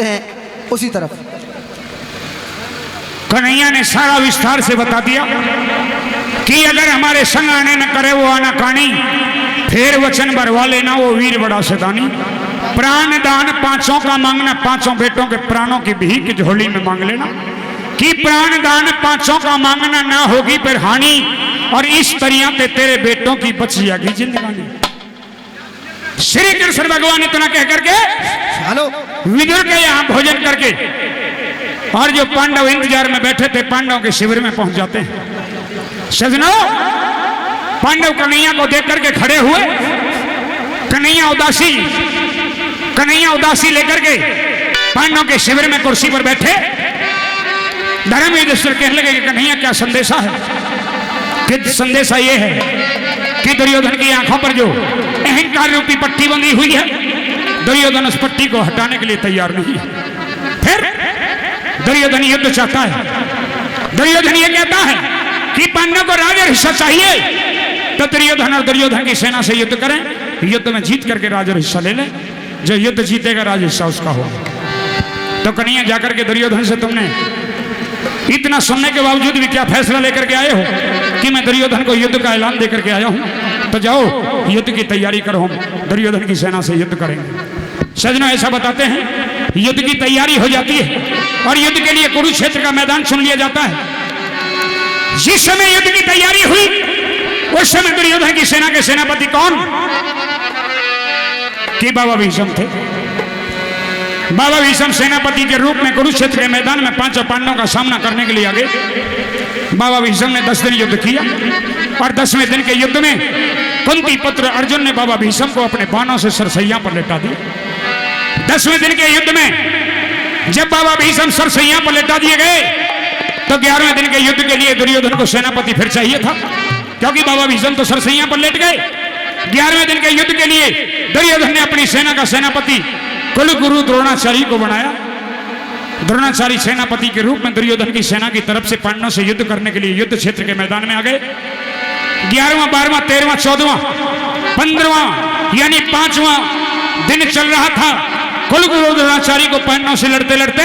चलते हैं उसी तरफ। कन्हैया ने सारा विस्तार से बता दिया कि अगर हमारे संग आने न करे वो आना कानी, फिर वचन भरवा लेना वो वीर बड़ा सदानी। प्राण दान पांचों का मांगना, पांचों बेटों के प्राणों की भीख झोली में मांग लेना कि प्राण दान पांचों का मांगना ना होगी फिर हानि, और इस तरिया पे तेरे बेटों की बच जाएगी जिंदगानी। श्री कृष्ण भगवान इतना कह करके हेलो विदुर के यहाँ भोजन करके, और जो पांडव इंतजार में बैठे थे पांडवों के शिविर में पहुंच जाते हैं। सजनों, पांडव कन्हैया को देख करके खड़े हुए। कन्हैया उदासी लेकर के पांडवों के शिविर में कुर्सी पर बैठे। धर्म युधिष्ठिर कहने लगे कि कन्हैया क्या संदेशा है? कि संदेशा ये है कि दुर्योधन की आंखों पर जो अहंकार रूपी पट्टी बंधी हुई है, दुर्योधन उस पट्टी को हटाने के लिए तैयार नहीं है। फिर दुर्योधन युद्ध चाहता है। दुर्योधन ये कहता है कि पांडव को राज हिस्सा चाहिए, तो दुर्योधन और दुर्योधन की सेना से युद्ध करें, युद्ध में जीत करके राज हिस्सा ले लें। जो युद्ध जीतेगा राज हिस्सा उसका हो। तो कन्हैया जाकर के दुर्योधन से तुमने इतना सुनने के बावजूद भी क्या फैसला लेकर के आए हो कि मैं दुर्योधन को युद्ध का ऐलान देकर के आया हूं? तो जाओ युद्ध की तैयारी करो, हम दुर्योधन की सेना से युद्ध करेंगे। सजनों, ऐसा बताते हैं युद्ध की तैयारी हो जाती है और युद्ध के लिए कुरुक्षेत्र का मैदान चुन लिया जाता है। जिस समय युद्ध की तैयारी हुई उस समय दुर्योधन की सेना के सेनापति कौन? कि बाबा भीष्म थे। बाबा भीष्म सेनापति के रूप में कुरुक्षेत्र के मैदान में पांचों पांडवों का सामना करने के लिए आ गए। बाबा भीष्म ने 10 दिन युद्ध किया और 10वें दिन के युद्ध में कुंती पुत्र अर्जुन ने बाबा भीष्म को अपने बाणों से सरसैया पर लेटा दिया। 10वें दिन के युद्ध में जब बाबा भीष्म सरसैया पर लेटा दिए गए तो 11वें दिन के युद्ध के लिए दुर्योधन को सेनापति फिर चाहिए था, क्योंकि बाबा भीष्म तो सरसैया पर लेट गए। 11वें दिन के युद्ध के लिए दुर्योधन ने अपनी सेना का सेनापति कुलगुरु द्रोणाचार्य को बनाया। द्रोणाचार्य सेनापति के रूप में दुर्योधन की सेना की तरफ से पांडवों से युद्ध करने के लिए युद्ध क्षेत्र के मैदान में आ गए। 11वां 12वां 13वां 14वां 15वां यानी 5वां दिन चल रहा था। कुलगुरु द्रोणाचार्य को पांडवों से लड़ते लड़ते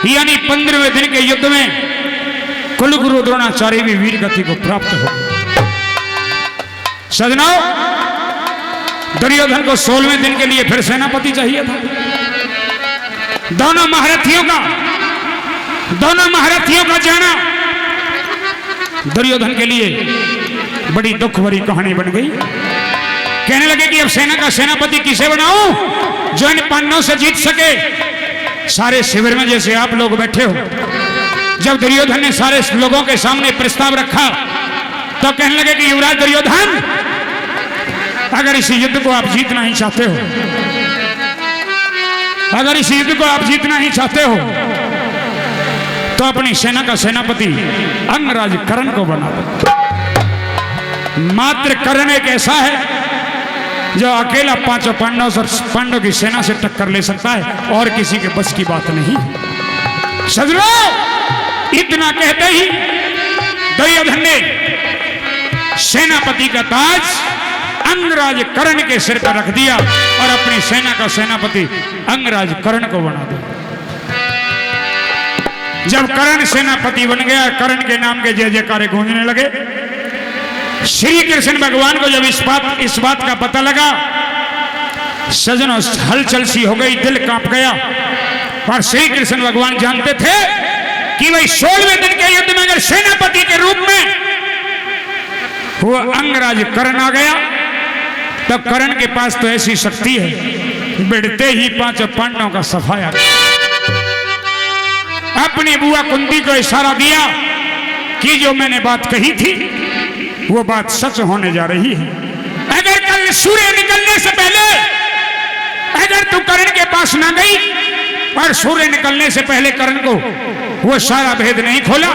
यानी 15वें दिन के युद्ध में कुलगुरु द्रोणाचार्य भी वीर गति को प्राप्त हो। सजनों, दुर्योधन को 16वें दिन के लिए फिर सेनापति चाहिए था। दोनों महारथियों का जाना दुर्योधन के लिए बड़ी दुख भरी कहानी बन गई। कहने लगे कि अब सेना का सेनापति किसे बनाऊं जो इन पांडवों से जीत सके। सारे शिविर में जैसे आप लोग बैठे हो, जब दुर्योधन ने सारे लोगों के सामने प्रस्ताव रखा तो कहने लगे कि युवराज दुर्योधन, अगर इस युद्ध को आप जीतना ही चाहते हो, अगर इस युद्ध को आप जीतना ही चाहते हो तो अपनी सेना का सेनापति अंगराज कर्ण को बना दो। मात्र कर्ण एक ऐसा है जो अकेला पांचों पांडवों की सेना से टक्कर ले सकता है, और किसी के बस की बात नहीं। सजनों, इतना कहते ही दुर्योधन ने सेनापति का ताज अंगराज कर्ण के सिर पर रख दिया और अपनी सेना का सेनापति अंगराज कर्ण को बना दिया। जब कर्ण सेनापति बन गया, कर्ण के नाम के जय जयकारे गूंजने लगे। श्री कृष्ण भगवान को जब इस बात का पता लगा, सजनों हलचल सी हो गई, दिल कांप गया। और श्री कृष्ण भगवान जानते थे कि भाई 16वें दिन के युद्ध में अगर सेनापति के रूप में वो अंगराज कर्ण आ गया तो कर्ण के पास तो ऐसी शक्ति है, बिड़ते ही पांचों पांडवों का सफाया। अपनी बुआ कुंती को इशारा दिया कि जो मैंने बात कही थी वो बात सच होने जा रही है। अगर कल सूर्य निकलने से पहले अगर तू कर्ण के पास ना गई और सूर्य निकलने से पहले कर्ण को वो सारा भेद नहीं खोला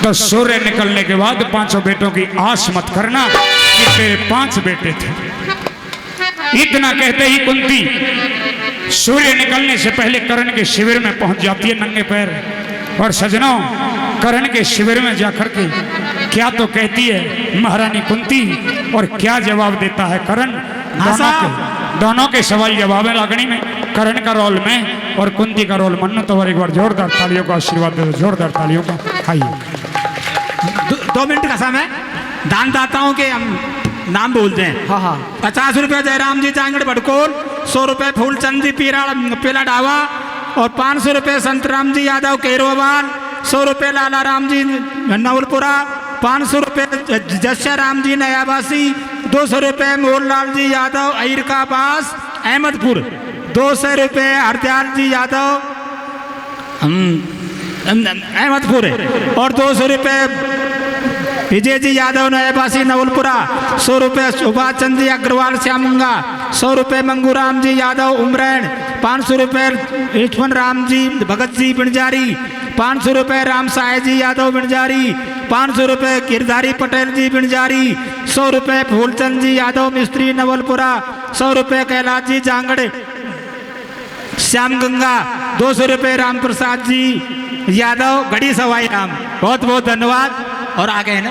तो सूर्य निकलने के बाद पांचों बेटों की आस मत करना कि तेरे 5 बेटे थे। इतना कहते ही कुंती सूर्य निकलने से पहले कर्ण के शिविर में पहुंच जाती है नंगे पैर। और सजनों, कर्ण के शिविर में जाकर के क्या तो कहती है महारानी कुंती और क्या जवाब देता है कर्ण। दोनों के सवाल जवाब है रागनी में, करण का रोल में और कुंती का रोल मन्नू। तो एक बार जोरदार तालियों का आशीर्वाद दे दो, जोरदार तालियों का। आइए 2 मिनट का समय। दानदाताओं के हम नाम बोलते हैं। हाँ हाँ 50 रुपये जयराम जी चांगड़ भड़कोल, 100 रुपये फूलचंद जी पीला ढावा और 500 रुपये संतराम जी यादव केरोवाल, 100 रुपये लाला राम जी नवलपुरा, 500 रुपये जस्या राम जी नयाबासी, 200 रुपये मोहनलाल जी यादव अहिरकाबास अहमदपुर, 200 रुपये हरदयाल जी यादव अहमदपुर और 200 रुपये विजय जी यादव नयाबासी नवलपुरा, 100 रुपये सुभाष चंद जी अग्रवाल श्यामंगा, 100 रुपये मंगूराम जी यादव उमरैन, 500 रुपये लक्ष्मण राम जी भगत जी बिंजारी, 500 रुपये राम साय जी यादव बिंजारी, 500 रुपये गिरधारी पटेल जी बिंजारी, 100 रुपये फूलचंद जी यादव मिस्त्री नवलपुरा, 100 रुपये कैलाश जी जांगड़ श्याम गंगा, 200 रुपये राम प्रसाद जी यादव गढ़ी सवाई राम। बहुत बहुत धन्यवाद। और आगे है ना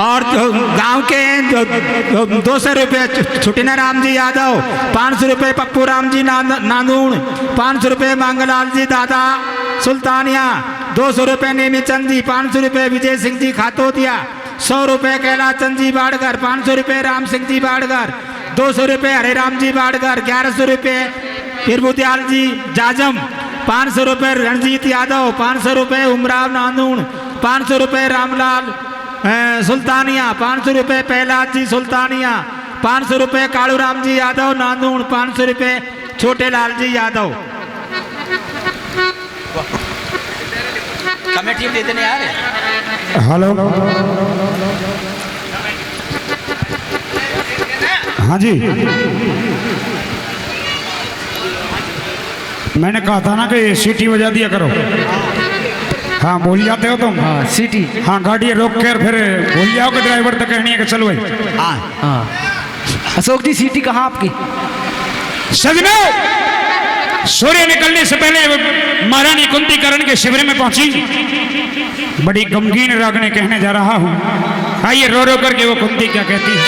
और गांव के 200 रुपये छुटिना राम जी यादव, 500 रुपये पप्पू राम जी नांदूण, 500 रुपये मांगलाल जी दादा सुल्तानिया, 200 रुपये नेमी चंद जी, 500 रुपये विजय सिंह जी खातोतिया, 100 रुपये कैलाश चंद जी बाड़गर, 500 रुपये राम सिंह जी बाड़गर, 200 रुपये हरे राम जी बाड़गर, 1100 रुपये फिरबुदयाल जी जाजम, 500 रुपये रणजीत यादव, 500 रुपये उमराव नांदूण, 500 रुपये रामलाल सुल्तानिया, 500 रुपये पहलाद जी सुल्तानिया, 500 रुपये कालूराम जी यादव नांदूण, 500 रुपये छोटे लाल जी यादव। कमेटी दे देने यार। हेलो हाँ जी, मैंने कहा था ना कि सीटी बजा दिया करो। हाँ भूल जाते हो तुम। हाँ सिटी। हाँ गाड़ी रोक कर फिर भूल जाओ कि ड्राइवर तो कहनी है कि चलो भाई। हाँ हाँ अशोक जी सीटी कहाँ आपकी? सजनों, सूर्य निकलने से पहले महारानी कुंती करण के शिविर में पहुंची। बड़ी गमगीन रागने कहने जा रहा हूं। आइए रो रो करके वो कुंती क्या कहती है,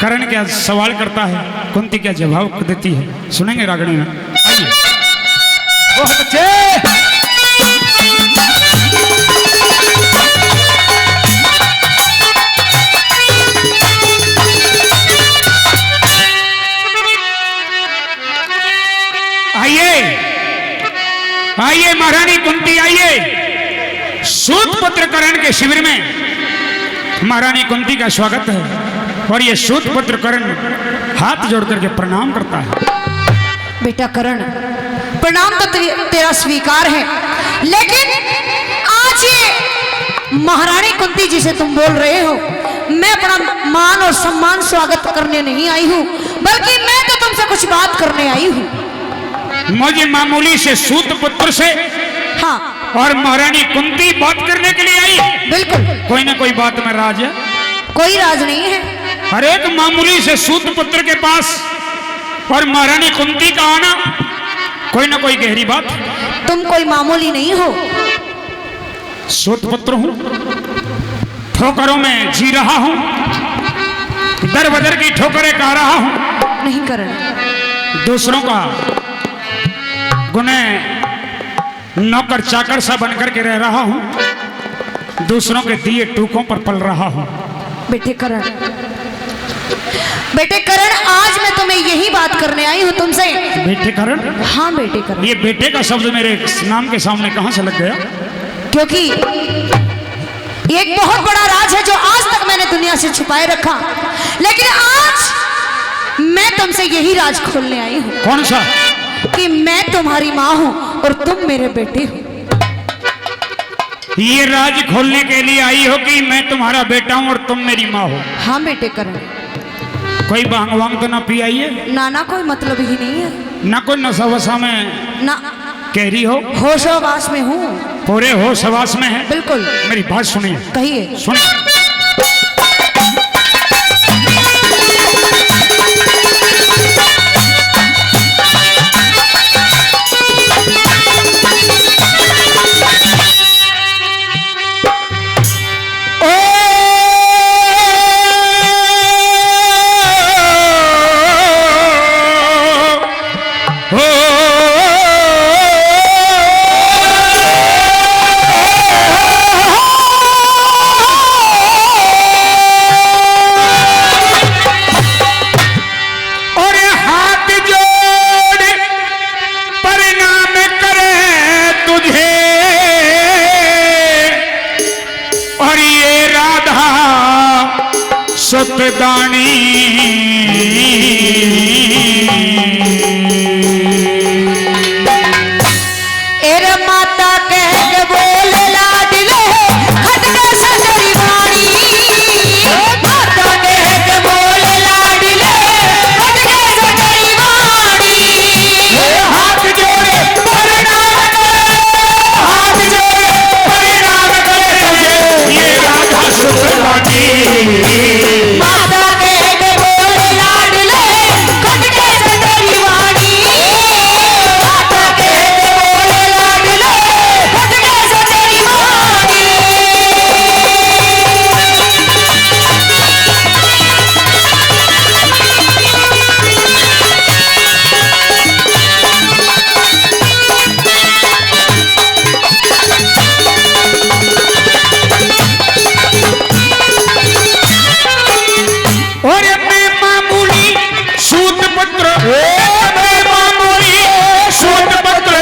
करण क्या सवाल करता है, कुंती क्या जवाब देती है, सुनेंगे रागनी में। आइए बहुत अच्छे। आइए महारानी कुंती आइए। सूत पुत्र करण के शिविर में महारानी कुंती का स्वागत है और ये सूत पुत्र करण हाथ जोड़ करके प्रणाम करता है। बेटा करण, प्रणाम तो तेरा स्वीकार है, लेकिन आज ये महारानी कुंती जी से तुम बोल रहे हो, मैं अपना मान और सम्मान स्वागत करने नहीं आई हूँ, बल्कि मैं तो तुमसे कुछ बात करने आई हूँ। मुझे मामूली से सूत पुत्र से हाँ और महारानी कुंती बात करने के लिए आई। बिल्कुल, कोई ना कोई बात में राज है। कोई राज नहीं है। हर एक मामूली से सूत पुत्र के पास और महारानी कुंती का आना कोई ना कोई गहरी बात। तुम कोई मामूली नहीं हो। सूत पुत्र हूं, ठोकरों में जी रहा हूं, दर बदर की ठोकरें खा रहा हूं। नहीं करण, दूसरों का गुने नौकर चाकर सा बनकर के रह रहा हूं, दूसरों के दिए टूकों पर पल रहा हूं। बेटे करण, बेटे करण, आज मैं तुम्हें यही बात करने आई हूँ तुमसे। बेटे करण? हाँ बेटे करण। ये बेटे का शब्द मेरे नाम के सामने कहां से लग गया? क्योंकि ये एक बहुत बड़ा राज है जो आज तक मैंने दुनिया से छुपाए रखा, लेकिन आज मैं तुमसे यही राज खोलने आई हूँ। कौन सा? कि मैं तुम्हारी माँ हूँ और तुम मेरे बेटे हो। ये राज खोलने के लिए आई हो कि मैं तुम्हारा बेटा हूँ और तुम मेरी माँ हो? हाँ बेटे करण। कोई भांग वांग तो ना पी आई है? ना कोई मतलब ही नहीं है। ना कोई नशा वशा में ना कह रही हो? होशोवास में हूँ। पूरे होश हवास में है? बिल्कुल। मेरी बात सुनिए। कहिए। सुनिए। एरे माता कह के बोले लाडले खटके से तेरी वाणी। माता कह के बोले लाडले खटके से तेरी वाणी। हाथ जोड़े प्रणाम करे, हाथ जोड़े प्रणाम करे तुझे ये राधा सुखवानी। माता कह के बोले लाडले खटके से तेरी वाणी। माता कह के बोले लाडले खटके से तेरी वाणी। और मैं मामूली सूत पुत्र, मैं मामूली सूत पुत्र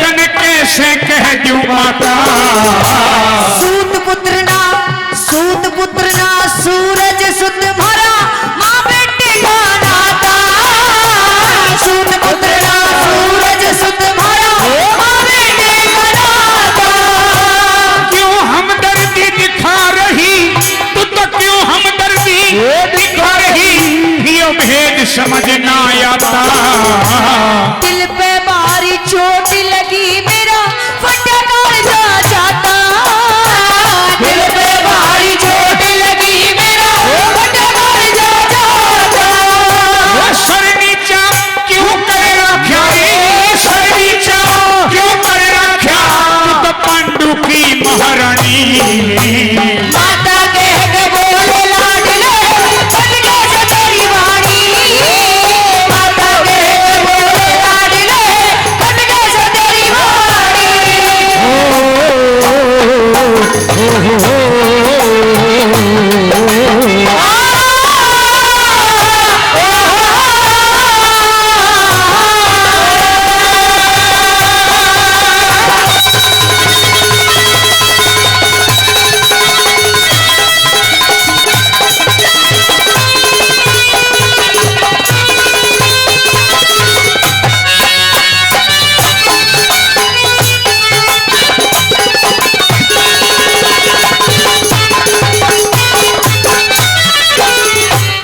तन कैसे कह दूं माता। सूत पुत्र ना सूरज सुत भरा माँ बेटे का नाता। सूत पुत्र ना सूरज सुत भरा माँ बेटे का नाता। क्यों हमदर्दी दिखा रही तू, तो क्यों हमदर्दी दिखा रही, यो भेद समझ ना आता। दिल पे भारी चोट लगी मेरा फटा कालजा जाता। दिल पे भारी चोट लगी मेरा फटा कालजा जाता। सर नीचा क्यों कर रखा, सर नीचा क्यों कर रखा, तू तो पांडु की महारानी। माता कह के बोले लाडले खटके से तेरी वाणी। माता कह के बोले लाडले खटके से तेरी वाणी।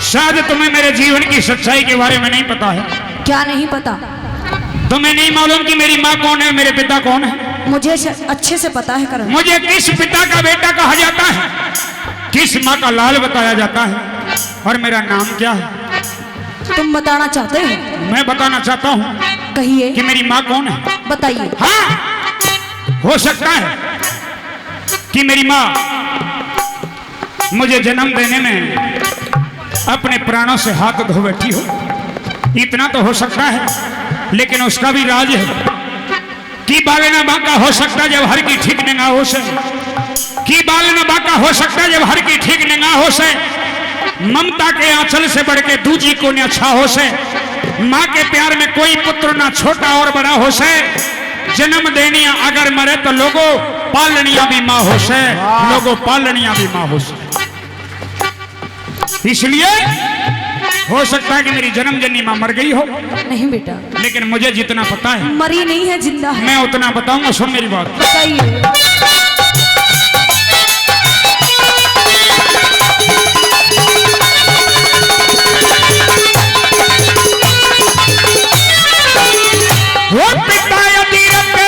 शायद तुम्हें मेरे जीवन की सच्चाई के बारे में नहीं पता है। क्या नहीं पता? तुम्हें नहीं मालूम कि मेरी माँ कौन है, मेरे पिता कौन है। मुझे अच्छे से पता है करण। मुझे किस पिता का बेटा कहा जाता है, किस माँ का लाल बताया जाता है, और मेरा नाम क्या है। तुम बताना चाहते हो? मैं बताना चाहता हूँ कहिए। कि मेरी माँ कौन है। बताइए। हाँ, हो सकता है कि मेरी माँ मुझे जन्म देने में अपने प्राणों से हाथ धो बैठी हो, इतना तो हो सकता है। लेकिन उसका भी राज है कि बालना बांका हो सकता जब हर की ठीक ना हो से, कि बालना बांका हो सकता जब हर की ठीक ना हो से। ममता के आंचल से बढ़ के दूजी को न अच्छा हो से। माँ के प्यार में कोई पुत्र ना छोटा और बड़ा हो से। जन्म देनिया अगर मरे तो लोगों पालनिया भी माँ हो से, लोगों पालनिया भी माँ हो से। इसलिए हो सकता है कि मेरी जन्मजननी माँ मर गई हो, नहीं बेटा, लेकिन मुझे जितना पता है मरी नहीं है, जिंदा है। मैं उतना बताऊंगा। सुन मेरी बात। बताइए। वो पिता यदि रखे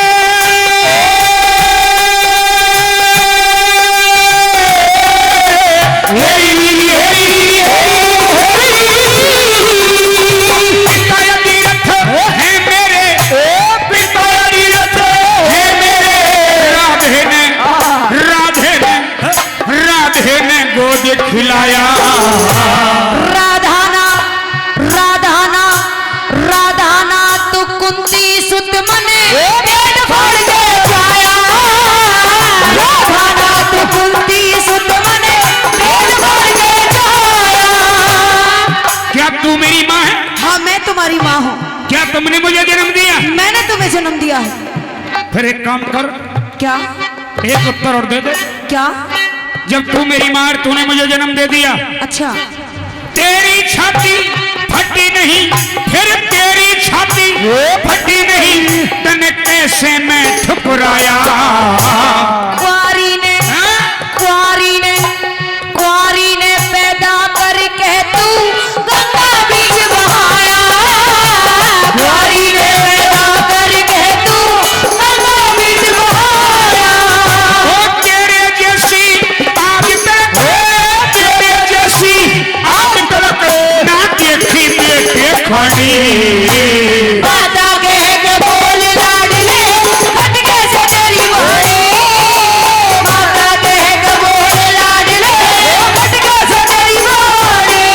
खिलाया। राधाना राधाना राधाना तू कुंती सुत मने पेट फाड़ के जाया। राधाना तू कुंती सुत मने पेट फाड़ के जाया। क्या तू मेरी माँ है? हाँ, मैं तुम्हारी माँ हूँ। क्या तुमने मुझे जन्म दिया? मैंने तुम्हें जन्म दिया है। फिर एक काम कर, क्या? एक उत्तर और दे दे। क्या? जब तू मेरी माँ और तूने मुझे जन्म दे दिया, अच्छा, तेरी छाती फटी नहीं, फिर तेरी छाती फटी नहीं, तने कैसे मैं ठुकराया। कुंवारी ने पैदा करके तू गंगा बीच बहाया। कुंवारी ने पैदा करके तू गंगा बीच बहाया। ओ तेरे जैसी आज तक, तेरे जैसी आज तक ना देखी बेटे खड़ी। बाजा कह के बोल लाडले खटके से तेरी वाणी। बाजा कह के बोल लाडले खटके से तेरी वाणी।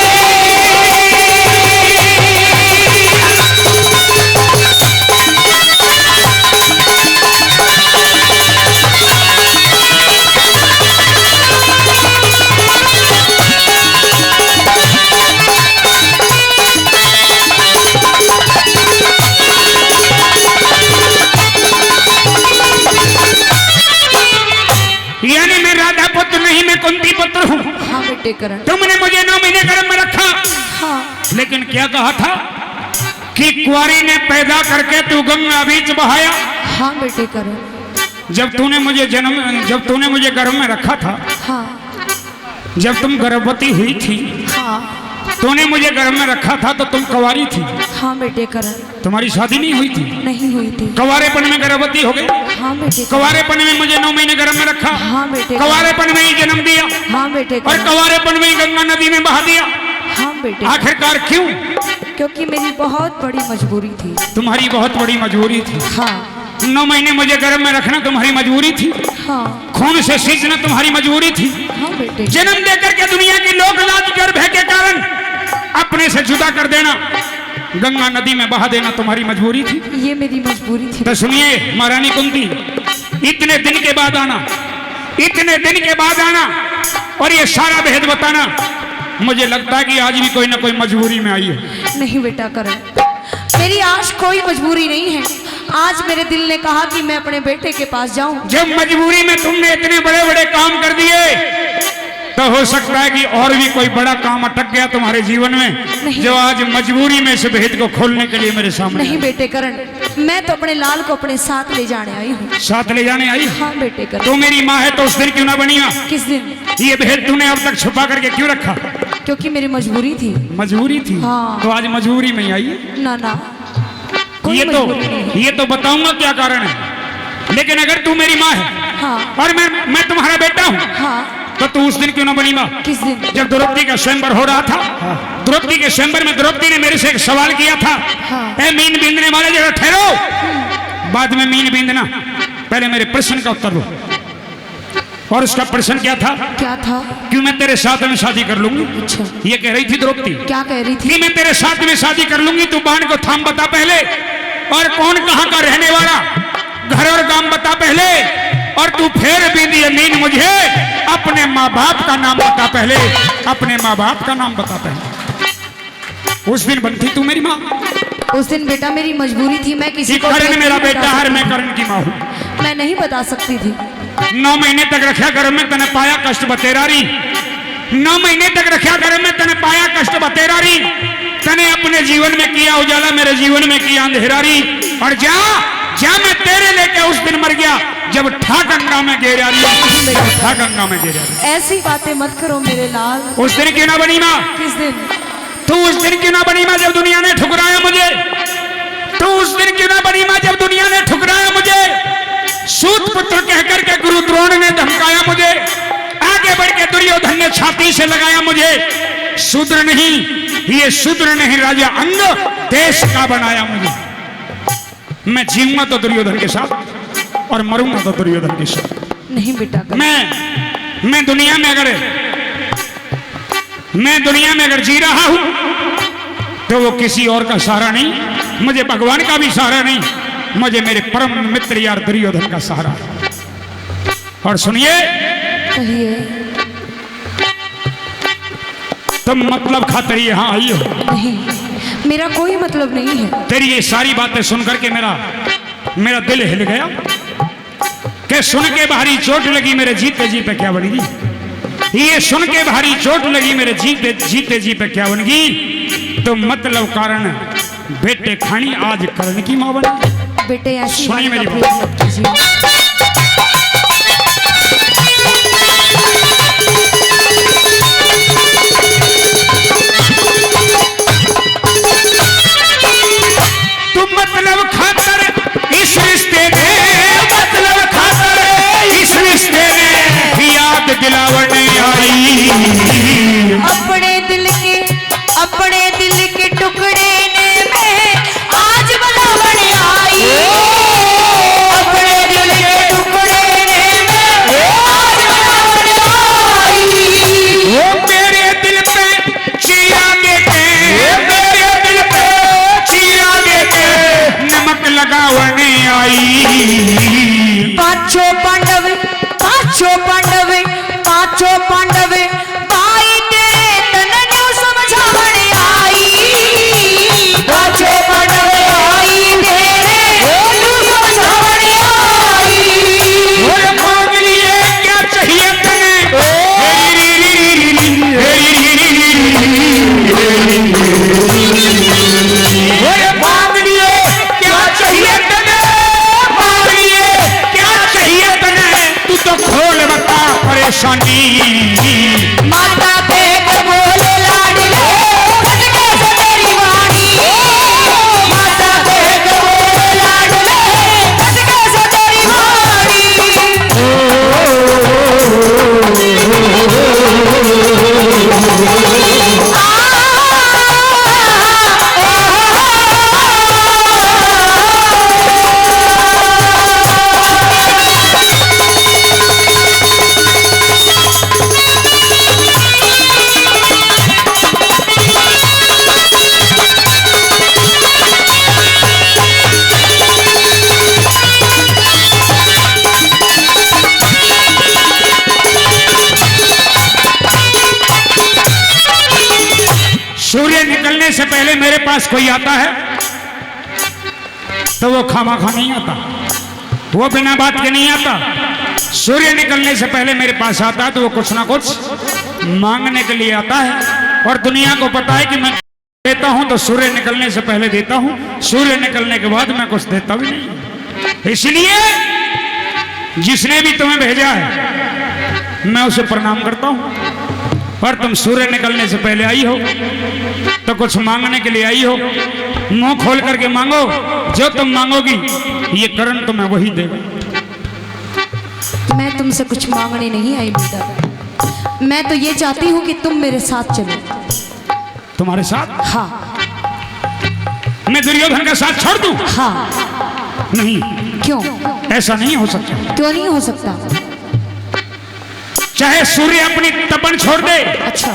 यानी मैं राधा पुत्र नहीं, मैं कुंती पुत्र हूँ। हाँ बेटे करण। तुमने मुझे 9 महीने गर्भ में रखा, हाँ लेकिन क्या कहा था कि कुंवारी ने पैदा करके तू गंगा बीच बहाया। हाँ बेटे करण। जब तूने मुझे गर्भ में रखा था, हाँ जब तुम गर्भवती हुई थी, हाँ तूने मुझे गर्भ में रखा था तो तुम कुंवारी थी, हाँ बेटे करण। तुम्हारी शादी नहीं हुई थी। नहीं हुई थी। कुंवारेपन में गर्भवती हो गई। हाँ बेटे करण। कुंवारेपन में मुझे 9 महीने गर्भ में रखा। हाँ बेटे। कुंवारेपन में ही जन्म दिया हाँ बेटे और करण। कुंवारेपन में ही गंगा नदी में बहा दिया। हाँ बेटे। आखिरकार क्यों? क्योंकि मेरी बहुत बड़ी मजबूरी थी। तुम्हारी बहुत बड़ी मजबूरी थी। हाँ 9 महीने मुझे गर्भ में रखना तुम्हारी मजबूरी थी। हाँ खून से सींचना तुम्हारी मजबूरी थी। हाँ बेटे। जन्म देकर के दुनिया की लोक लाज गर्भ के कारण अपने से जुदा कर देना, गंगा नदी में बहा देना तुम्हारी मजबूरी थी। ये मेरी मजबूरी थी। तो सुनिए महारानी कुंती, इतने दिन के बाद आना, इतने दिन के बाद आना और ये सारा भेद बताना, मुझे लगता है कि आज भी कोई ना कोई मजबूरी में आई है। नहीं बेटा करण, मेरी आज कोई मजबूरी नहीं है। आज मेरे दिल ने कहा कि मैं अपने बेटे के पास जाऊं। जब मजबूरी में तुमने इतने बड़े बड़े काम कर दिए, तो हो सकता है कि और भी कोई बड़ा काम अटक गया तुम्हारे जीवन में, जो आज मजबूरी में इस भेद को खोलने के लिए मेरे सामने। नहीं बेटे करण, मैं तो अपने लाल को अपने साथ ले जाने आई हूँ। साथ ले जाने आई? हाँ बेटे करण। तो मेरी माँ है तो उस दिन क्यों ना बनी? किस दिन? ये भेद तूने अब तक छुपा करके क्यों रखा? क्योंकि मेरी मजबूरी थी। मजबूरी थी? हाँ। तो आज मजबूरी में ही आई? ना ना, कोई ये मजबूरी नहीं है। तो बताऊंगा क्या कारण है, लेकिन अगर तू मेरी माँ है हाँ और मैं तुम्हारा बेटा हूँ, हाँ। तो तू उस दिन क्यों ना बनी माँ? किस दिन? जब द्रौपदी का स्वयंवर हो रहा था, द्रौपदी के स्वयंवर में द्रौपदी ने मेरे से एक सवाल किया था, हाँ। ए मीन बींदने वाले जरा ठहरो, बाद में मीन बींदना, पहले मेरे प्रश्न का उत्तर दो। और उसका प्रश्न क्या था? क्या था? क्यों मैं तेरे साथ में शादी कर लूंगी। अच्छा। ये कह रही थी द्रौपदी। क्या कह रही थी? कि मैं तेरे साथ में शादी कर लूंगी, तू बाण को थाम बता पहले, और कौन कहाँ का रहने वाला, घर और गांव बता पहले, और तू फिर बींदी मीन मुझे अपने माँ बाप का नाम बता पहले, अपने माँ बाप का नाम बता पहले। उस दिन बनती तू मेरी माँ? उस दिन बेटा मेरी मजबूरी थी, मैं किसी को करण मेरा नहीं बेटा बता है, मैं सकती। करण की माँ हूँ। मैं नहीं बता सकती थी। 9 महीने तक रखा गर्भ में, तने पाया कष्ट बतेरारी। 9 महीने तक रखा गर्भ में, तने पाया कष्ट बतेरारी। तने अपने जीवन में किया उजाला, मेरे जीवन में किया अंधेरारी। और जा मैं तेरे लेके उस दिन मर गया जब ठा गंगा में गिरारी, ठा गंगा में गिरारी। ऐसी बातें मत करो मेरे लाल। उस दिन क्यों ना बनी माँ? किस दिन? तू उस दिन क्यों ना बनी माँ जब दुनिया ने ठुकराया मुझे? तू उस दिन क्यों ना बनी माँ जब दुनिया ने ठुकराया मुझे? सूत पुत्र कहकर के गुरु द्रोण ने धमकाया मुझे, आगे बढ़ के दुर्योधन ने छाती से लगाया मुझे। शूद्र नहीं, ये शूद्र नहीं, राजा अंग देश का बनाया मुझे। मैं जीऊंगा तो दुर्योधन के साथ और मरूंगा तो दुर्योधन के साथ। नहीं बेटा। मैं दुनिया में अगर जी रहा हूं तो वो किसी और का सहारा नहीं, मुझे भगवान का भी सहारा नहीं, मुझे मेरे परम मित्र यार दुर्योधन का सहारा है। और सुनिए, कहिए। तुम मतलब खातिर यहां आई हो? नहीं, मेरा कोई मतलब नहीं है। तेरी ये सारी बातें सुनकर के मेरा दिल हिल गया कि सुन के बाहरी चोट लगी, मेरे जीते जीते क्या बनेगी। ये सुन के भारी चोट लगी मेरे जीते जी पे क्या बनगी, तो मतलब कारण बेटे खानी आज करण की मां बनी। बेटे ऐसी सुनिए बात मेरी का प्रयोग मत कीजिए। मतलब खातर इस रिश्ते ने, मतलब खातर इस रिश्ते ने याद दिलावने आई। अपने दिल के टुकड़े ने मैं आज बनावने आई। अपने दिल के टुकड़े ने मैं आज बनावने आई। वो मेरे दिल पे चीरा देते, मेरे दिल पे चीरा देते नमक लगावने आई। पांचों पांडव भाई तेरे तनन्यू समझावने आई। पांचों पांडव भाई तेरे तनन्यू समझावने आई। और मांग लिए क्या चाहिए तने, और मांग लिए क्या चाहिए तने, मांग लिए क्या चाहिए तने, तू तो खोल बता परेशानी। माता देख बोले लाडले खटके से तेरी वाणी। माता देख बोले लाडले खटके से तेरी वाणी। सूर्य निकलने से पहले मेरे पास कोई आता है तो वो खामाखा नहीं आता, वो बिना बात के नहीं आता। सूर्य निकलने से पहले मेरे पास आता है तो वो कुछ ना कुछ मांगने के लिए आता है। और दुनिया को पता है कि मैं देता हूं तो सूर्य निकलने से पहले देता हूं, सूर्य निकलने के बाद मैं कुछ देता भी नहीं। इसलिए जिसने भी तुम्हें भेजा है मैं उसे प्रणाम करता हूं। और तुम सूर्य निकलने से पहले आई हो तो कुछ मांगने के लिए आई हो, मुंह खोल करके मांगो, जो तुम मांगोगी ये करण तुम्हें वही देगा। मैं तुमसे कुछ मांगने नहीं आई बेटा, मैं तो ये चाहती हूँ कि तुम मेरे साथ चलो। तुम्हारे साथ? हाँ। मैं दुर्योधन का साथ छोड़ दूं? हाँ। नहीं। क्यों? ऐसा नहीं हो सकता। क्यों नहीं हो सकता? चाहे सूर्य अपनी तपन छोड़ दे, अच्छा,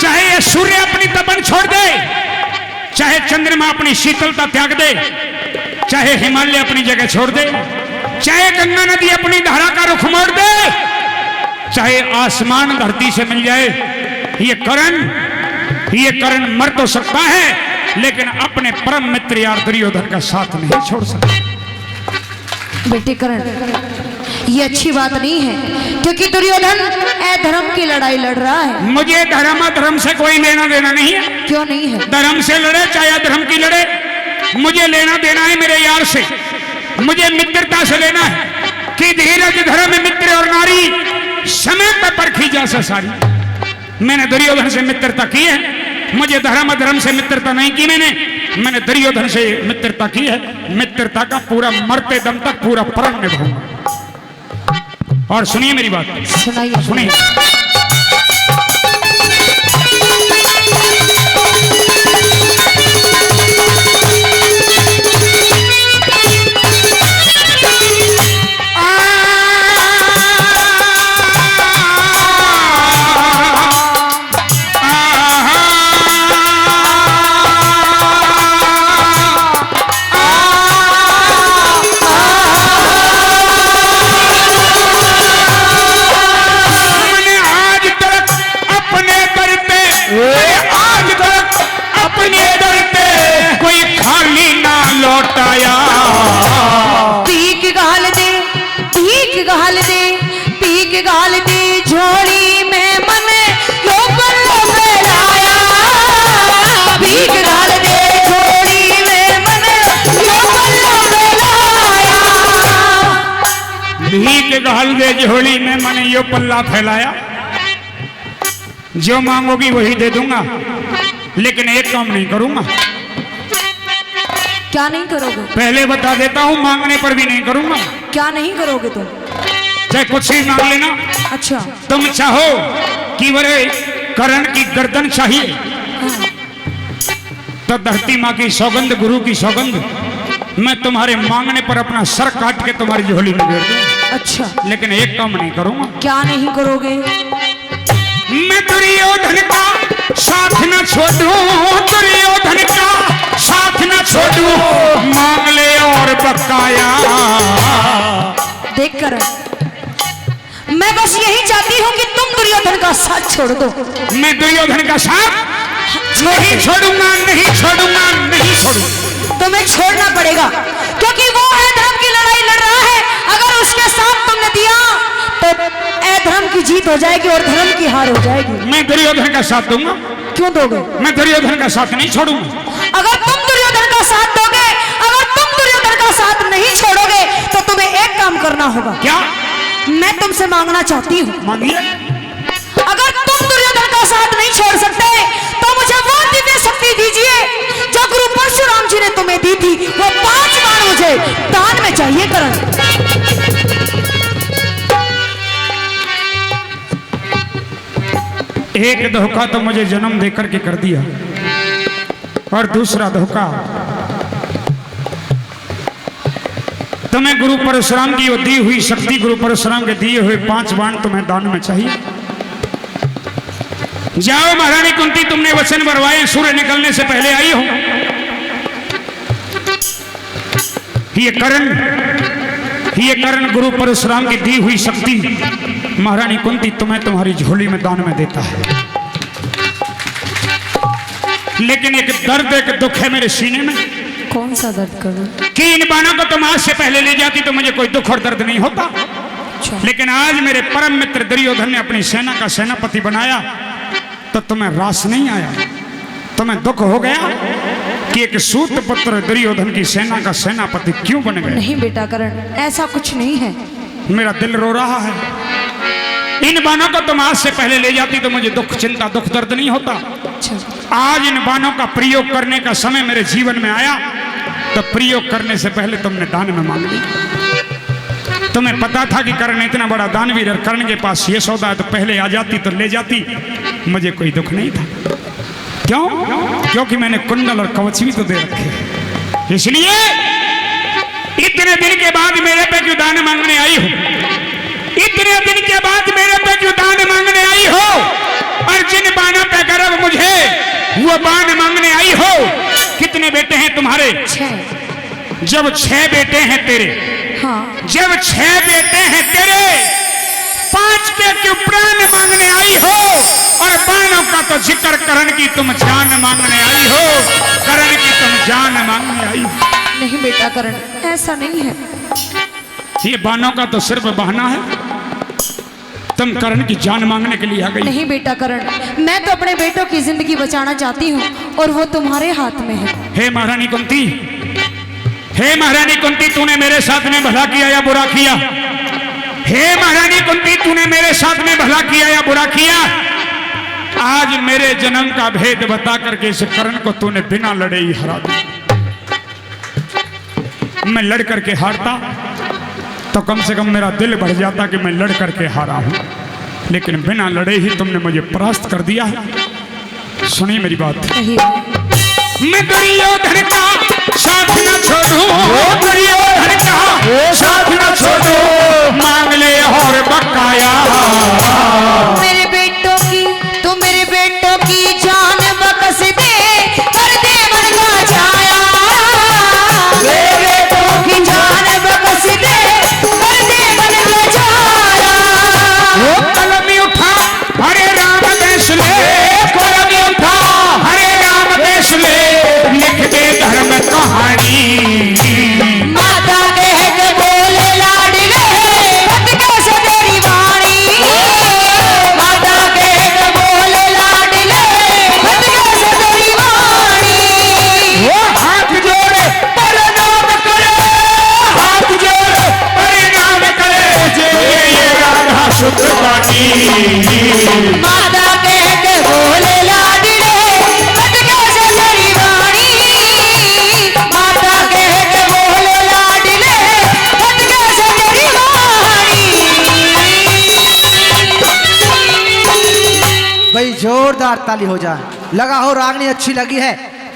चाहे सूर्य अपनी तपन छोड़ दे, चाहे चंद्रमा अपनी शीतलता त्याग दे, चाहे हिमालय अपनी जगह छोड़ दे, चाहे गंगा नदी अपनी धारा का रुख मोड़ दे, चाहे आसमान धरती से मिल जाए, ये करण मर तो सकता है लेकिन अपने परम मित्र यार दुर्योधन का साथ नहीं छोड़ सकता। बेटे करण, ये अच्छी बात नहीं है क्योंकि दुर्योधन अधर्म की लड़ाई लड़ रहा है। मुझे धर्म अधर्म से कोई लेना देना नहीं है। क्यों नहीं है? धर्म से लड़े चाहे अधर्म की लड़े, मुझे लेना देना है मेरे यार से, मुझे मित्रता से लेना है कि धीरज धर्म मित्र और नारी समय पर परखी जा सारी। मैंने दुर्योधन से मित्रता की है, मुझे धर्म अधर्म से मित्रता नहीं की। मैंने दुर्योधन से मित्रता की है, मित्रता का पूरा मरते दम तक पूरा प्रण निभाऊंगा। और सुनिए मेरी बात, सुनाइए। सुनिए। ये घाल दे झोली में, मैंने यो पल्ला फैलाया, जो मांगोगी वही दे दूंगा, लेकिन एक काम नहीं करूंगा। क्या नहीं करोगे? पहले बता देता हूं, मांगने पर भी नहीं करूंगा। क्या नहीं करोगे तुम? चाहे कुछ ही मांग लेना। अच्छा, तुम चाहो कि वरे करण की गर्दन चाहिए तो धरती माँ की सौगंध, गुरु की सौगंध, मैं तुम्हारे मांगने पर अपना सर काट के तुम्हारी झोली में भेज दूंगा। अच्छा, लेकिन एक काम नहीं करूंगा। क्या नहीं करोगे? मैं दुर्योधन का साथ न छोड़ूं, दुर्योधन का साथ न छोड़ूं, मांग ले और बकाया। देख कर मैं बस यही चाहती हूँ कि तुम दुर्योधन का साथ छोड़ दो। मैं दुर्योधन का साथ नहीं छोड़ूंगा, नहीं छोड़ूंगा, नहीं छोड़ूंगा। तुम्हें छोड़ना पड़ेगा, क्योंकि वो अधर्म की लड़ाई लड़ रहा है। अगर उसके साथ तुमने दिया तो अधर्म की जीत हो जाएगी और धर्म की हार हो जाएगी। मैं दुर्योधन का साथ दूंगा। क्यों दोगे? मैं दुर्योधन का साथ नहीं छोड़ूंगा। अगर तुम दुर्योधन का साथ दोगे, अगर तुम दुर्योधन का साथ नहीं छोड़ोगे तो तुम्हें एक काम करना होगा। क्या? मैं तुमसे मांगना चाहती हूँ। मांगिए। अगर तुम दुर्योधन का साथ नहीं छोड़ सकते तो मुझे वो दिव्य शक्ति दीजिए जो गुरु परशुराम जी ने तुम्हें दी थी। वो 5 बाण मुझे दान में चाहिए करण। एक धोखा तो मुझे जन्म देकर के कर दिया, और दूसरा धोखा तुम्हें गुरु परशुराम की दी हुई शक्ति, गुरु परशुराम के दिए हुए 5 बाण तुम्हें दान में चाहिए। जाओ महारानी कुंती, तुमने वचन बरवाए, सूर्य निकलने से पहले आई हो। ये करण गुरु परशुराम की दी हुई शक्ति महारानी कुंती तुम्हें तुम्हारी झोली में दान में देता है। लेकिन एक दर्द, एक दुख है मेरे सीने में। कौन सा दर्द करूं? कि इन बाणों को तुम आज से पहले ले जाती तो मुझे कोई दुख और दर्द नहीं होता। अच्छा। लेकिन आज मेरे परम मित्र दुर्योधन ने अपनी सेना का सेनापति बनाया तो तुम्हें रास नहीं आया, तुम्हें दुख हो गया कि एक सूत पुत्र दुर्योधन की सेना का सेनापति क्यों बन गया। नहीं बेटा करण, ऐसा कुछ नहीं है। मेरा दिल रो रहा है। इन बाणों को तुम आज से पहले ले जाती तो मुझे दुख, चिंता, दुख, दर्द नहीं होता। अच्छा। आज इन बाणों का प्रयोग करने का समय मेरे जीवन में आया तो प्रयोग करने से पहले तुमने दान में मांग ली। तुम्हें पता था कि कर्ण इतना बड़ा दानवीर और कर्ण के पास ये सौदा है तो पहले आ जाती तो ले जाती, मुझे कोई दुख नहीं था। क्यों? क्योंकि मैंने कुंडल और कवच भी तो दे रखे। इसलिए इतने दिन के बाद मेरे पे क्यों दान मांगने आई हो? इतने दिन के बाद मेरे पे क्यों दान मांगने आई हो? और जिन बाणों पे गर्व मुझे, वो बाण मांगने आई हो। कितने बेटे हैं तुम्हारे? 6। जब 6 बेटे हैं तेरे, हाँ। जब 6 बेटे हैं तेरे, 5 के क्यों प्राण मांगने आई हो? और बाणों का तो जिक्र करण की तुम जान मांगने आई हो, करण की तुम जान मांगने आई हो। नहीं बेटा करण, ऐसा नहीं है। ये बाणों का तो सिर्फ बहाना है, तुम करण की जान मांगने के लिए आ गई। नहीं बेटा करण, मैं तो अपने बेटों की जिंदगी बचाना चाहती हूँ और वो तुम्हारे हाथ में है। हे महारानी कुंती, हे महारानी कुंती, तूने मेरे साथ में भला किया या बुरा किया? हे महारानी कुंती, तूने मेरे साथ में भला किया या बुरा किया? आज मेरे जन्म का भेद बता करके इस करण को तूने बिना लड़े ही हरा दिया। मैं लड़ करके हारता तो कम से कम मेरा दिल बढ़ जाता कि मैं लड़ करके हारा हूं, लेकिन बिना लड़े ही तुमने मुझे परास्त कर दिया है। सुनिए मेरी बात। मैं दुर्योधन का साथ न छोड़ूं, दुर्योधन का साथ न छोड़ूं, मांग ले और बकाया। मेरे बेटों की, तो मेरे बेटों की जान बकस दे, कर दे मन का छाया। मेरे बेटों की जान बकस दे, कर दे मन का छाया। कलमी उठा हरे राम देश ले, कलमी उठा हरे राम देश ले, जोरदार ताली हो जाए। लगा हो रागनी अच्छी लगी है,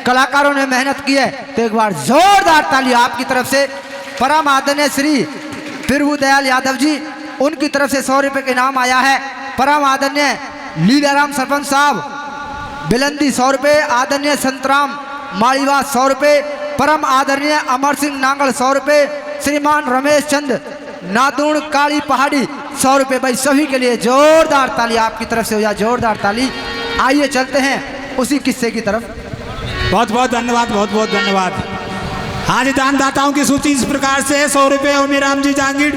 कलाकारों ने मेहनत की है, तो एक बार जोरदार ताली आपकी तरफ से। परम आदरणीय श्री प्रभुदयाल यादव जी, उनकी तरफ से 100 रुपये के इनाम आया है। परम आदरणीय लीलाराम सरपंच साहब बिलंदी 100 रुपये, आदरणीय संतराम माड़ीवास 100 रुपये, परम आदरणीय अमर सिंह नांगल 100 रुपये, श्रीमान रमेश चंद नादूण काली पहाड़ी 100 रुपये। भाई सभी के लिए जोरदार ताली आपकी तरफ से हो जाए, जोरदार ताली। आइए चलते हैं उसी किस्से की तरफ। बहुत बहुत धन्यवाद, बहुत बहुत धन्यवाद। आज दानदाताओं की सूची इस प्रकार से 100 रुपये ओमी राम जी जांगीर,